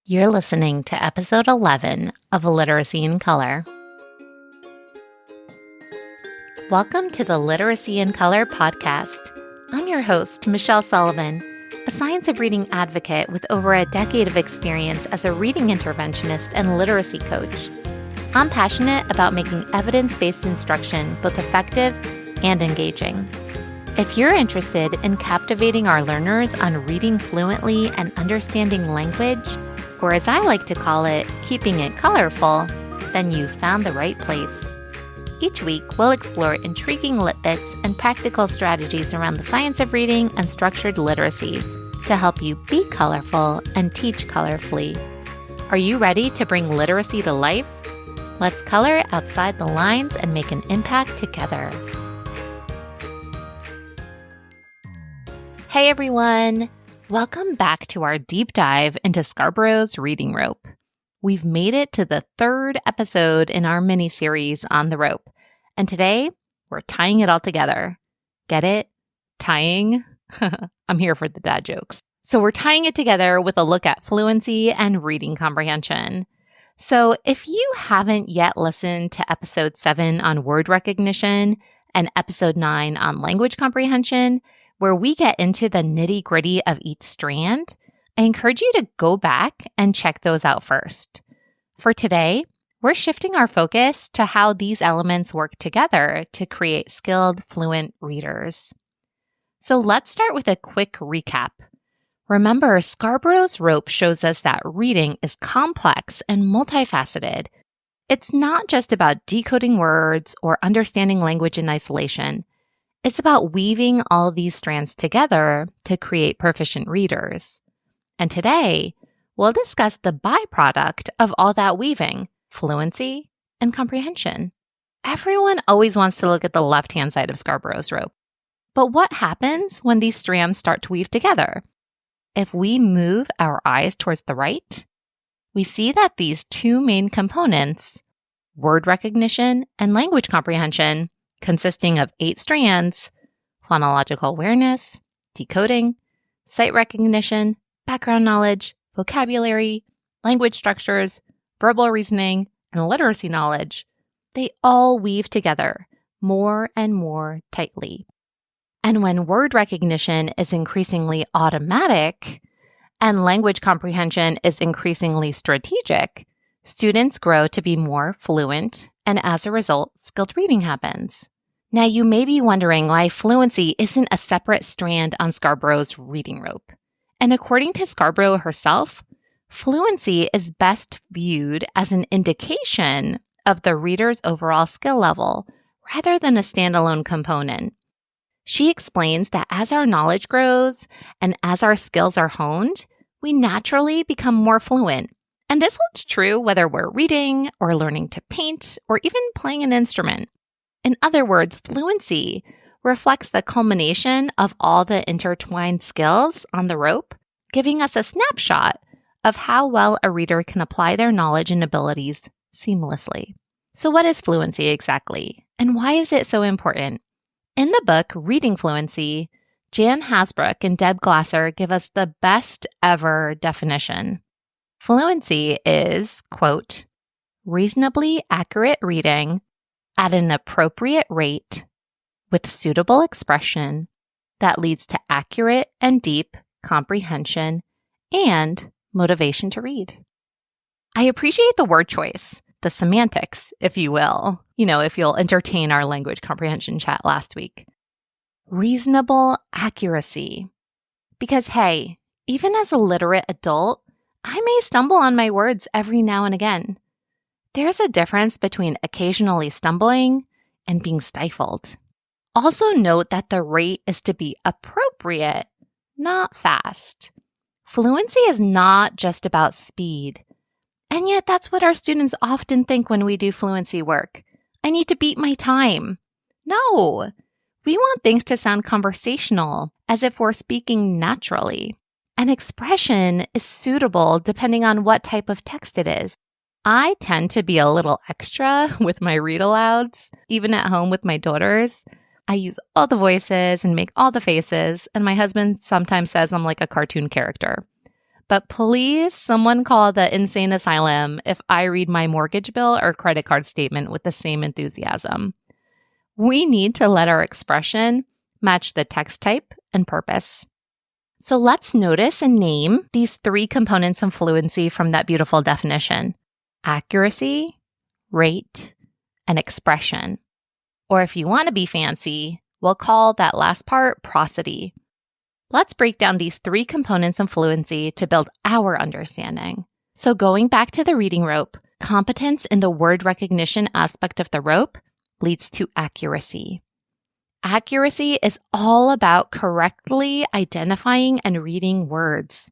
You're listening to episode 11 of Literacy in Color. Welcome to the Literacy in Color podcast. I'm your host, Michelle Sullivan, a science of reading advocate with over a decade of experience as a reading interventionist and literacy coach. I'm passionate about making evidence-based instruction both effective and engaging. If you're interested in captivating our learners on reading fluently and understanding language, or as I like to call it, keeping it colorful, then you've found the right place. Each week, we'll explore intriguing lit bits and practical strategies around the science of reading and structured literacy to help you be colorful and teach colorfully. Are you ready to bring literacy to life? Let's color outside the lines and make an impact together. Hey everyone! Welcome back to our deep dive into Scarborough's reading rope. We've made it to the third episode in our mini-series on the rope, and today we're tying it all together. Get it? Tying? I'm here for the dad jokes. So we're tying it together with a look at fluency and reading comprehension. So if you haven't yet listened to episode 7 on word recognition and episode 9 on language comprehension, where we get into the nitty-gritty of each strand, I encourage you to go back and check those out first. For today, we're shifting our focus to how these elements work together to create skilled, fluent readers. So let's start with a quick recap. Remember, Scarborough's rope shows us that reading is complex and multifaceted. It's not just about decoding words or understanding language in isolation. It's about weaving all these strands together to create proficient readers. And today, we'll discuss the byproduct of all that weaving, fluency and comprehension. Everyone always wants to look at the left-hand side of Scarborough's rope. But what happens when these strands start to weave together? If we move our eyes towards the right, we see that these two main components, word recognition and language comprehension, consisting of 8 strands, phonological awareness, decoding, sight recognition, background knowledge, vocabulary, language structures, verbal reasoning, and literacy knowledge, they all weave together more and more tightly. And when word recognition is increasingly automatic and language comprehension is increasingly strategic, students grow to be more fluent, and as a result, skilled reading happens. Now, you may be wondering why fluency isn't a separate strand on Scarborough's reading rope. And according to Scarborough herself, fluency is best viewed as an indication of the reader's overall skill level rather than a standalone component. She explains that as our knowledge grows and as our skills are honed, we naturally become more fluent. And this holds true whether we're reading or learning to paint or even playing an instrument. In other words, fluency reflects the culmination of all the intertwined skills on the rope, giving us a snapshot of how well a reader can apply their knowledge and abilities seamlessly. So what is fluency exactly? And why is it so important? In the book, Reading Fluency, Jan Hasbrouck and Deb Glaser give us the best ever definition. Fluency is, quote, reasonably accurate reading at an appropriate rate with suitable expression that leads to accurate and deep comprehension and motivation to read. I appreciate the word choice, the semantics, if you will, if you'll entertain our language comprehension chat last week. Reasonable accuracy. Because hey, even as a literate adult, I may stumble on my words every now and again. There's a difference between occasionally stumbling and being stifled. Also note that the rate is to be appropriate, not fast. Fluency is not just about speed. And yet that's what our students often think when we do fluency work. I need to beat my time. No, we want things to sound conversational, as if we're speaking naturally. An expression is suitable depending on what type of text it is. I tend to be a little extra with my read-alouds, even at home with my daughters. I use all the voices and make all the faces, and my husband sometimes says I'm like a cartoon character. but please someone call the insane asylum if I read my mortgage bill or credit card statement with the same enthusiasm. We need to let our expression match the text type and purpose. So let's notice and name these 3 components of fluency from that beautiful definition: accuracy, rate, and expression. Or if you want to be fancy, we'll call that last part prosody. Let's break down these 3 components of fluency to build our understanding. So going back to the reading rope, competence in the word recognition aspect of the rope leads to accuracy. Accuracy is all about correctly identifying and reading words.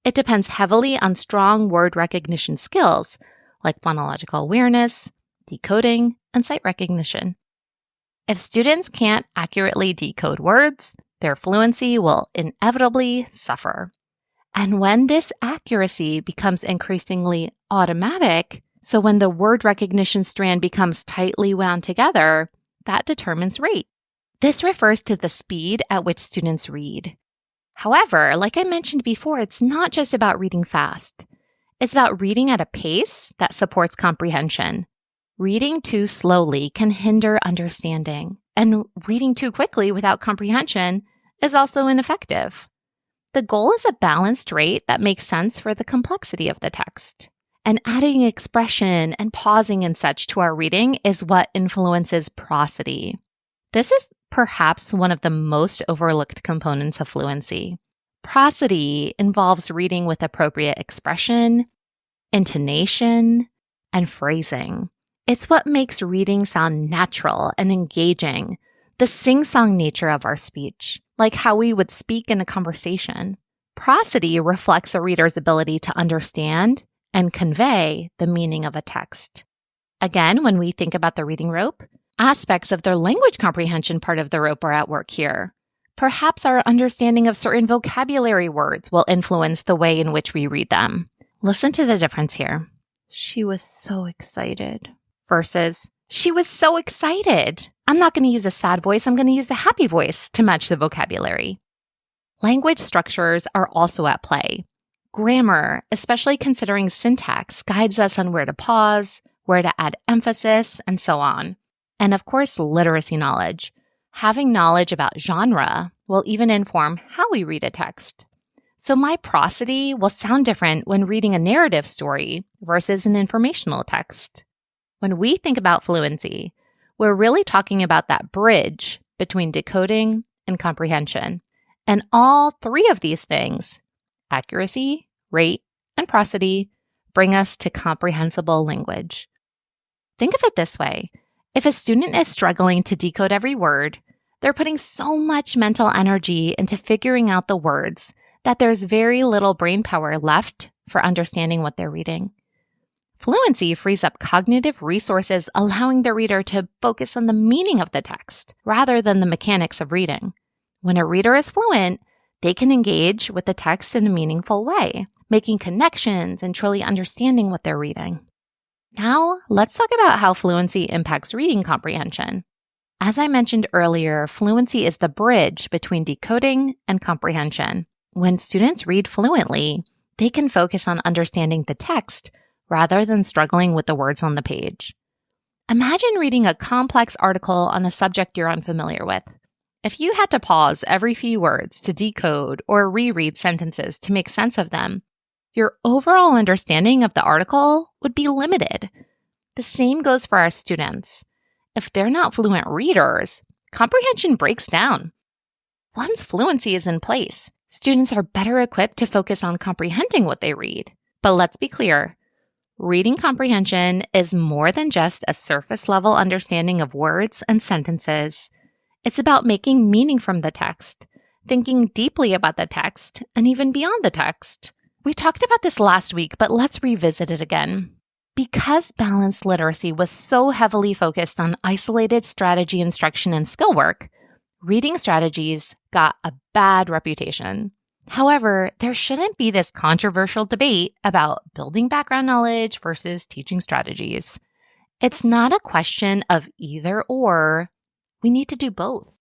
It depends heavily on strong word recognition skills like phonological awareness, decoding, and sight recognition. If students can't accurately decode words, their fluency will inevitably suffer. And when this accuracy becomes increasingly automatic, so when the word recognition strand becomes tightly wound together, that determines rate. This refers to the speed at which students read. However, like I mentioned before, it's not just about reading fast. It's about reading at a pace that supports comprehension. Reading too slowly can hinder understanding, and reading too quickly without comprehension is also ineffective. The goal is a balanced rate that makes sense for the complexity of the text. And adding expression and pausing and such to our reading is what influences prosody. This is perhaps one of the most overlooked components of fluency. Prosody involves reading with appropriate expression, intonation, and phrasing. It's what makes reading sound natural and engaging, the sing-song nature of our speech, like how we would speak in a conversation. Prosody reflects a reader's ability to understand and convey the meaning of a text. Again, when we think about the reading rope, aspects of their language comprehension part of the rope are at work here. Perhaps our understanding of certain vocabulary words will influence the way in which we read them. Listen to the difference here. She was so excited versus she was so excited. I'm not going to use a sad voice. I'm going to use the happy voice to match the vocabulary. Language structures are also at play. Grammar, especially considering syntax, guides us on where to pause, where to add emphasis, and so on. And of course, literacy knowledge. Having knowledge about genre will even inform how we read a text. So my prosody will sound different when reading a narrative story versus an informational text. When we think about fluency, we're really talking about that bridge between decoding and comprehension. And all 3 of these things, accuracy, rate, and prosody, bring us to comprehensible language. Think of it this way. If a student is struggling to decode every word, they're putting so much mental energy into figuring out the words that there's very little brain power left for understanding what they're reading. Fluency frees up cognitive resources, allowing the reader to focus on the meaning of the text rather than the mechanics of reading. When a reader is fluent, they can engage with the text in a meaningful way, making connections and truly understanding what they're reading. Now, let's talk about how fluency impacts reading comprehension. As I mentioned earlier, fluency is the bridge between decoding and comprehension. When students read fluently, they can focus on understanding the text rather than struggling with the words on the page. Imagine reading a complex article on a subject you're unfamiliar with. If you had to pause every few words to decode or reread sentences to make sense of them, your overall understanding of the article would be limited. The same goes for our students. If they're not fluent readers, comprehension breaks down. Once fluency is in place, students are better equipped to focus on comprehending what they read. But let's be clear, reading comprehension is more than just a surface-level understanding of words and sentences. It's about making meaning from the text, thinking deeply about the text, and even beyond the text. We talked about this last week, but let's revisit it again. Because balanced literacy was so heavily focused on isolated strategy instruction and skill work, reading strategies got a bad reputation. However, there shouldn't be this controversial debate about building background knowledge versus teaching strategies. It's not a question of either or. We need to do both.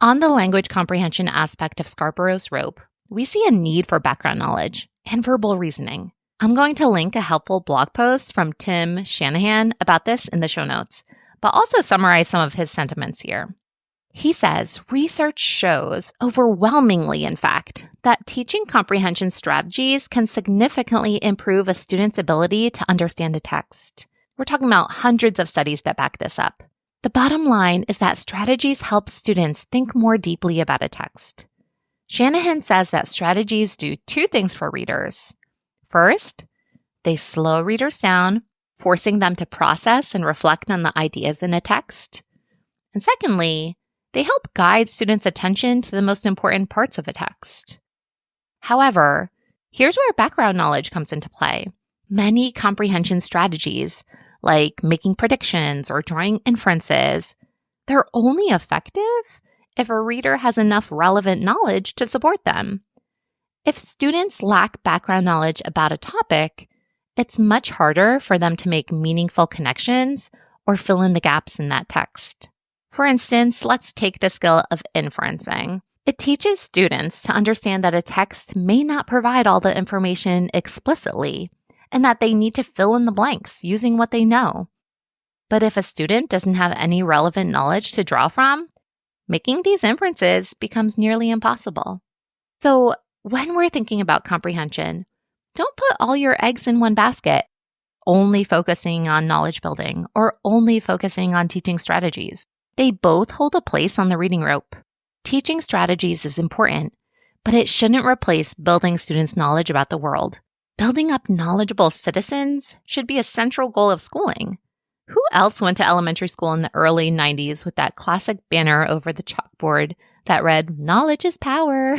On the language comprehension aspect of Scarborough's rope, we see a need for background knowledge, and verbal reasoning. I'm going to link a helpful blog post from Tim Shanahan about this in the show notes, but also summarize some of his sentiments here. He says, research shows, overwhelmingly in fact, that teaching comprehension strategies can significantly improve a student's ability to understand a text. We're talking about hundreds of studies that back this up. The bottom line is that strategies help students think more deeply about a text. Shanahan says that strategies do two things for readers. First, they slow readers down, forcing them to process and reflect on the ideas in a text. And secondly, they help guide students' attention to the most important parts of a text. However, here's where background knowledge comes into play. Many comprehension strategies, like making predictions or drawing inferences, they're only effective if a reader has enough relevant knowledge to support them. If students lack background knowledge about a topic, it's much harder for them to make meaningful connections or fill in the gaps in that text. For instance, let's take the skill of inferencing. It teaches students to understand that a text may not provide all the information explicitly, and that they need to fill in the blanks using what they know. But if a student doesn't have any relevant knowledge to draw from, making these inferences becomes nearly impossible. So when we're thinking about comprehension, don't put all your eggs in one basket, only focusing on knowledge building or only focusing on teaching strategies. They both hold a place on the reading rope. Teaching strategies is important, but it shouldn't replace building students' knowledge about the world. Building up knowledgeable citizens should be a central goal of schooling. Who else went to elementary school in the early 90s with that classic banner over the chalkboard that read, "Knowledge is power"?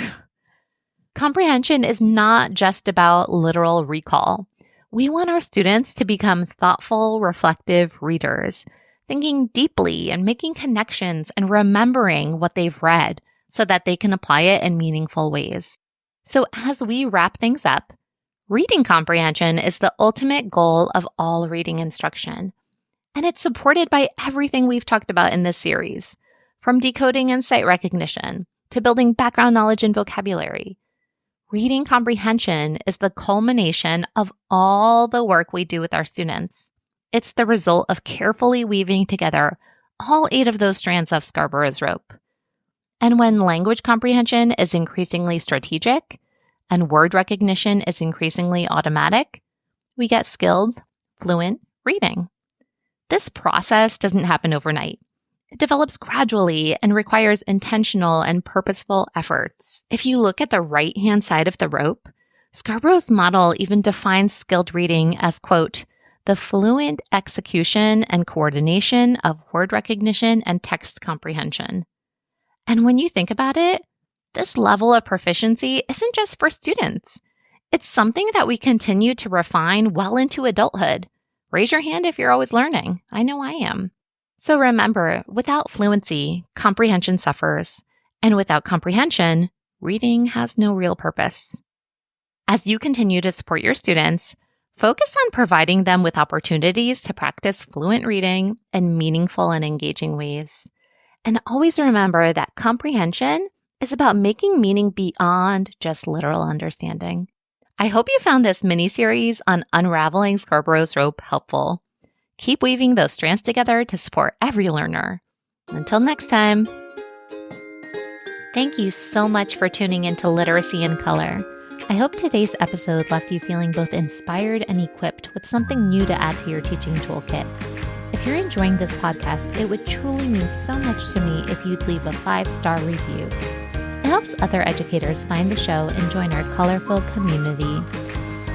Comprehension is not just about literal recall. We want our students to become thoughtful, reflective readers, thinking deeply and making connections and remembering what they've read so that they can apply it in meaningful ways. So as we wrap things up, reading comprehension is the ultimate goal of all reading instruction. And it's supported by everything we've talked about in this series, from decoding and sight recognition to building background knowledge and vocabulary. Reading comprehension is the culmination of all the work we do with our students. It's the result of carefully weaving together all 8 of those strands of Scarborough's rope. And when language comprehension is increasingly strategic and word recognition is increasingly automatic, we get skilled, fluent reading. This process doesn't happen overnight. It develops gradually and requires intentional and purposeful efforts. If you look at the right-hand side of the rope, Scarborough's model even defines skilled reading as, quote, the fluent execution and coordination of word recognition and text comprehension. And when you think about it, this level of proficiency isn't just for students. It's something that we continue to refine well into adulthood. Raise your hand if you're always learning. I know I am. So remember, without fluency, comprehension suffers. And without comprehension, reading has no real purpose. As you continue to support your students, focus on providing them with opportunities to practice fluent reading in meaningful and engaging ways. And always remember that comprehension is about making meaning beyond just literal understanding. I hope you found this mini-series on unraveling Scarborough's rope helpful. Keep weaving those strands together to support every learner. Until next time. Thank you so much for tuning into Literacy in Color. I hope today's episode left you feeling both inspired and equipped with something new to add to your teaching toolkit. If you're enjoying this podcast, it would truly mean so much to me if you'd leave a 5-star review. It helps other educators find the show and join our colorful community.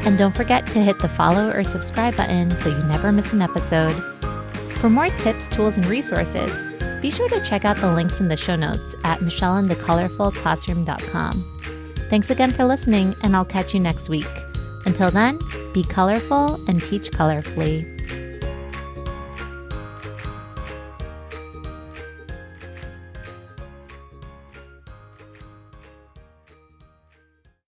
And don't forget to hit the follow or subscribe button so you never miss an episode. For more tips, tools, and resources, be sure to check out the links in the show notes at michelleandthecolorfulclassroom.com. Thanks again for listening, and I'll catch you next week. Until then, be colorful and teach colorfully.